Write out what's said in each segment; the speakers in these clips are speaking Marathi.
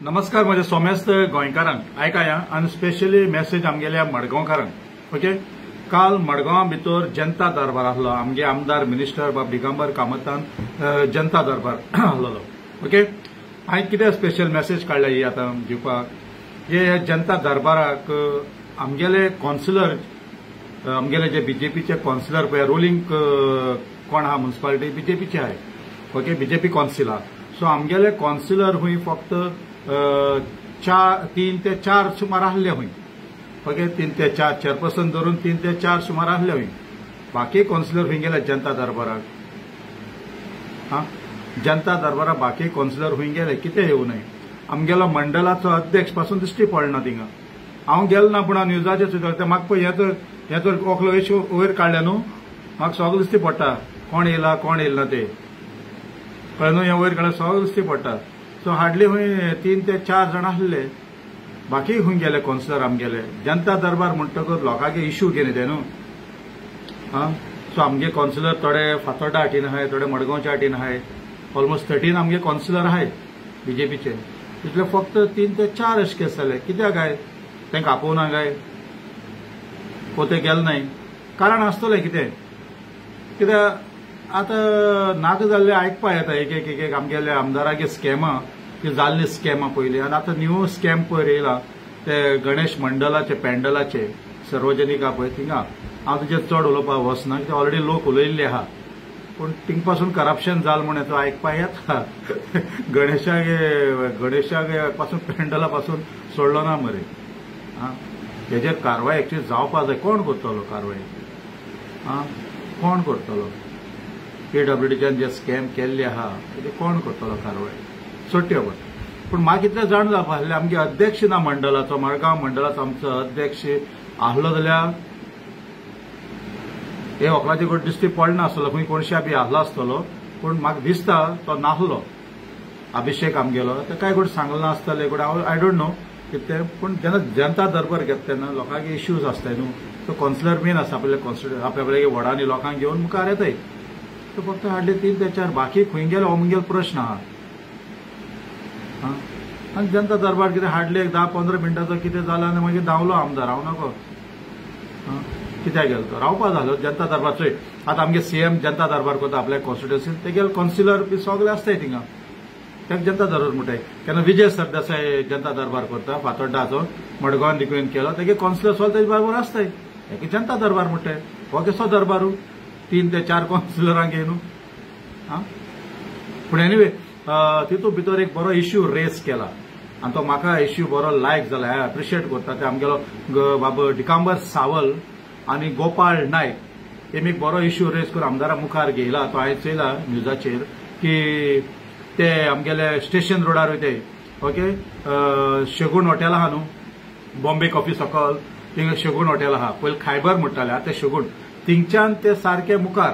नमस्कार म्हजे सोमेस्त गोंयकारांक आयकाया आनी स्पेशली मेसेज आमगेल्या मडगांवकारांक ओके। काल मडगांवा भितर जनता दरबार आसलो, आमगे आमदार मिनिस्टर बाब दिगंबर कामतान जनता दरबार आसलो ओके। हांवें कितें स्पेशल मेसेज काडला ही आतां दिवपाक, हे जनता दरबाराक आमगेले काउन्सिलर, आमगेले जे बीजेपीचे काउन्सिलर पळय रुलींग कोण आहा म्युनिसिपालिटी बीजेपीचे आहे ओके, बीजेपी काउन्सिलर। सो आमगेले काउन्सिलर हुंय फक्त 3 ते 4 सुमार आहले हुंय ओके, 3 ते 4 चेअरपर्सन धरून 3 ते 4 सुमार आहले हुंय। बाकी काउन्सिलर हुंय गेले जनता दरबाराक। जनता दरबाराक बाकी काउन्सिलर हुंय गेले कितें येऊ नये। आमगेलो मंडलाचो अध्यक्ष पासून दिश्टी पडना थिंगा। हांव गेलो ना पूण न्यूजाचेर सुद्दां म्हाका पळय हे तर ओकलो वयर काडले न्हू, म्हाका सगळें दिश्टी पडटा कोण येयला कोण येयला ते कळ्ळें न्हू। हे वयर काडल्यार सगळें दिश्टी पडटा। सो हार्डली हुंय 3 ते 4 जाण आहले, बाकी हुंय गेले काउन्सिलर आमगेले। जनता दरबार म्हणटकच लोकांचे इश्यू घेवन येते न्हू। सो आमगे काउन्सिलर थोडे फातोड्डा हाटीन आहाय, थोडे मडगांवच्या हाटीन आहाय, ऑलमोस्ट 13 आमगे काउन्सिलर आहाय बीजेपीचे। तितले फक्त 3 ते 4 अशे केस जाले। कित्याक काय तांकां आपोवना काय, पोते गेले नाय, कारण आसतलें कितें कित्याक आतां नाका जाल्ले आयकपा येता एक एक आमगेले आमदारागे स्कॅमां ती जाल्ली स्कॅमां पयलीं, आनी आतां न्यू स्कॅम पयर येयला ते गणेश मंडलाचे पॅन्डलाचे सार्वजनीक आहा पळय थिंगा। हांव तुजेर चड उलोवपाक वचना कित्याक ऑलरेडी लोक उलयल्ले आहा, पूण थिंग पासून करप्शन जाल म्हण तो आयकपा येता। गणेशागे पासून पॅन्डला पासून सोडलो ना मरे। हेजेर कारवाय एक्चुअली जावपा जाय। कोण करतलो कारवाय? कोण करतलो? पीडब्ल्यूडीच्यान जे स्कॅम केल्ले आहा ते कोण करतलो कारवाय? सोट्यो पूण म्हाका इतलें जाण जावपा आहलें, आमगे अध्यक्ष ना मंडलाचो, मडगांव मंडलाचो आमचो अध्यक्ष आहलो जाल्यार हे वकलाची कोण दिश्टी पडना आसतलो, खंय कोणशा बी आहलो आसतलो, पूण म्हाका दिसता तो नाहलो। अभिषेक आमगेलो ते काय कोण सांगलो नासतले कोण, आय डोंट नो कितें। पूण जेन्ना जनता दरबार घेता तेन्ना लोकांचे इश्यूज आसताय न्हू। तो काउन्सिलर मेन आसा आपले काउन्सिलर, आपल्या वॉर्डांनी लोकांक घेवन मुखार येताय। तो फक्त हाडले 3 ते 4, बाकी खंय गेलो हो मुगेलो प्रश्न आहा। आनी जनता दरबार कितें हाडले 10-15 मिनटाचो कितें जालें आनी मागीर धांवलो आमदार। हांव नाको कित्याक गेलो तो रावपा जालो जनता दरबार। चोय आतां आमगे सीएम जनता दरबार करता आपल्या कॉन्स्टिट्युएन्सीन, ते गेले काउन्सिलर बी सगळे आसताय थिंगा, ताका जनता दरबार म्हणटाय। केन्ना विजय सरदेसाय जनता दरबार करता फातोड्डाचो, मडगांवान रिक्वेन केलो, तेगे काउन्सिलर सगळे तेजे बरोबर आसताय, हेका जनता दरबार म्हणटाय। हो कसो दरबारू 3 ते 4 काउन्सिलरांक घेवन? पूण एनिवे तितूंत भितर एक बरो इश्यू रेस केला आनी तो म्हाका इश्यू बरो लायक जाला, हांव एप्रिशिएट करता। ते आमगेलो बाब दिगंबर सावल आनी गोपाळ नायक हेमी एक बरो इश्यू रेस करून आमदारा मुखार घेयला। तो हांवें चयला न्यूजाचेर की ते आमगेले स्टेशन रोडार वयताय ओके, शेगूण हॉटेल आहा न्हू बॉम्बे कॉफी सकल, थिंगा शेगूण हॉटेल आहा, पयलीं खायबर म्हणटाले आतां शेगूण, थिंगच्यान ते सारखे मुखार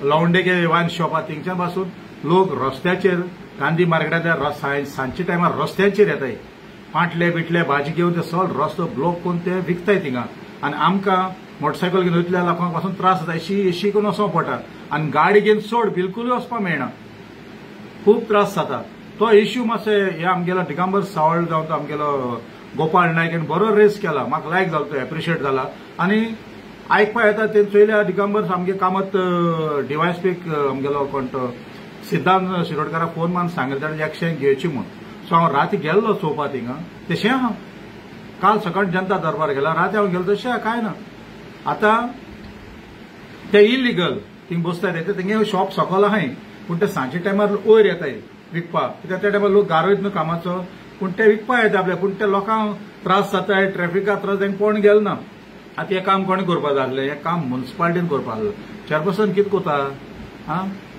लावंडेगे वायन शॉप आहा, थिंगच्यान पासून लोक रस्त्याचेर गांधी मार्केटांतल्या सांजच्या टायमार रस्त्यांचेर येताय, पाटले बिटले भाजी घेवन ते सगळो रस्तो ब्लॉक करून ते विकताय थिंगा। आनी आमकां मोटरसायकल घेवन वयतल्या लोकांक पासून त्रास जाता, इशी करून वचोंक पडटा आनी गाडी घेवन चड बिलकुलूय वचपाक मेळना, खूब त्रास जाता। तो इश्यू मातशे हे आमगेलो दिगंबर सावळ जावन तो आमगेलो गोपाळ नायकान बरो रेस केला, म्हाका लायक जालो, तो एप्रिशिएट जाला। आनी आयकपा येता ते चोयल्या दिगंबर आमगे कामत डीवायएसपीक आमगेलो कोण तो सिद्धांत शिरोडकाराक फोन मारून सांगले ताणें एक्शन घेवची म्हूण। सो हांव राती गेल्लो चोवपा थिंगा, तशें हांव काल सकाळ जनता दरबार गेला, राती हांव गेलो तशें कांय ना। आतां ते इलिगल थिंग बसताय ते तेंगे शॉप सकयल आहाय, पूण ते सांजच्या टायमार वयर येताय विकपाक, कित्याक त्या टायमार लोक गारो न्हू कामाचो, पूण ते विकपा येता आपल्या, पूण ते लोकांक त्रास जाताय, ट्रॅफिकाक त्रास जावन कोण गेलो ना। आतां हें काम कोणें करपा जाय आसलें? हें काम म्युनिसिपालिटीन करपा आसलें। चेअरपर्सन कितें कोता?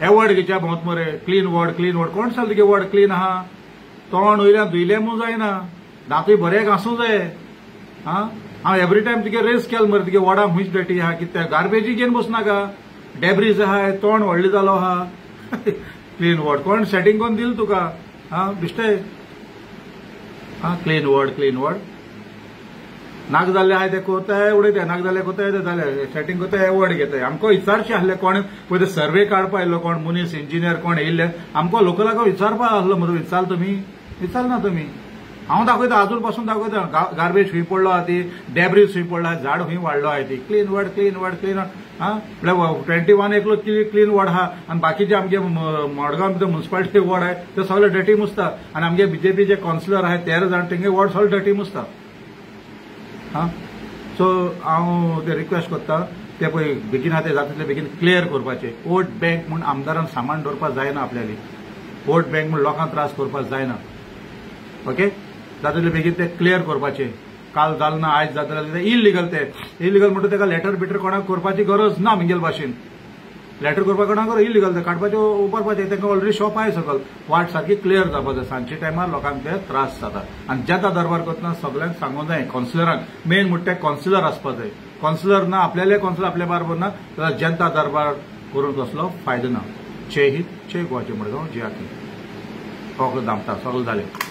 एवॉर्ड घेवच्या भोंवत मरे, क्लीन वॉर्ड कोण सांगलें तुगे वॉर्ड क्लीन आहा? तोंड वयल्यान धुयलें म्हूण जायना, दांतूय बरें घासूं जाय। हांव एवरी टायम तुगे रेस केलो मरे, तुगे वॉर्डाक खूंयच डटी आहा, कित्याक गार्बेजी घेवन बसनाका, डेब्रीज आहाय, तोंड व्हडलें जालो आहा। क्लीन वॉर्ड कोण सेटिंग करून दिलें तुका? बिश्टे क्लीन वॉर्ड नाक जाल्ले आहाय ते कोताय उडयताय, नाक जाल्ले कोताय ते जाले सेटिंग कोताय वड घेताय. आमकां विचारचे आहले कोण पळय सर्वे काडपा आयलो, कोण मनीस इंजिनियर कोण येयल्ले, आमकां लोकलांक विचारपा आहलो मरे. विचारल तुमी? विचारल ना तुमी. हांव दाखयता, आजून पासून दाखयता. गार्बेज खंय पडलो आहा ती, डेब्रीज खंय पडलो आहा, झाड खंय वाडलो आहा ती. Clean word, clean word, clean word. म्हळ्यार 21 एकलो क्लीन वॉर्ड आहा आनी बाकीचे आमगे मडगांव भितर म्युनिसिपालिटी वॉर्ड आहे ते सगळे डटी मुसता. आनी आमगे बीजेपी जे काउन्सिलर आहे 13 जाण तेंगे वॉर्ड सगळे डटी मुसता. सो हांव ते रिक्वेस्ट करता ते पळय बेगीन आतां जाता तितले बेगीन क्लियर करपाचे. वोट बँक म्हूण आमदारान सामान दवरपाक जायना आपल्याली. वोट बँक म्हूण लोकांक त्रास करपाक जायना. ओके, जाता तितले बेगीन ते क्लियर करपाचे. काल जालें ना, आयज जाता जाल्यार इलिगल ते इलिगल म्हणटा तेका लेटर बिटर कोणाक करपाची गरज ना. आमगेल भाशेन लेटर करपाक कोणाक इलिगल ते काडपाचे उबारपाचे. तेंका ऑलरेडी शॉप आहे सकल. वाट सारकी क्लियर जावपा जाय. सांजचे टायमार लोकांक ते त्रास जाता. आनी जनता दरबार करतना सगळ्यांक सांगूंक जाय, काउन्सिलरांक मेन म्हणटा ते काउन्सिलर आसपा जाय. काउन्सिलर ना, आपल्याले काउन्सिलर आपल्या बरोबर ना जाल्यार जनता दरबार करून कसलो फायदो ना. जय हिंद, जय गोवा, जय मडगांव, जय आखी. सगळें दामता, सगळें जालें.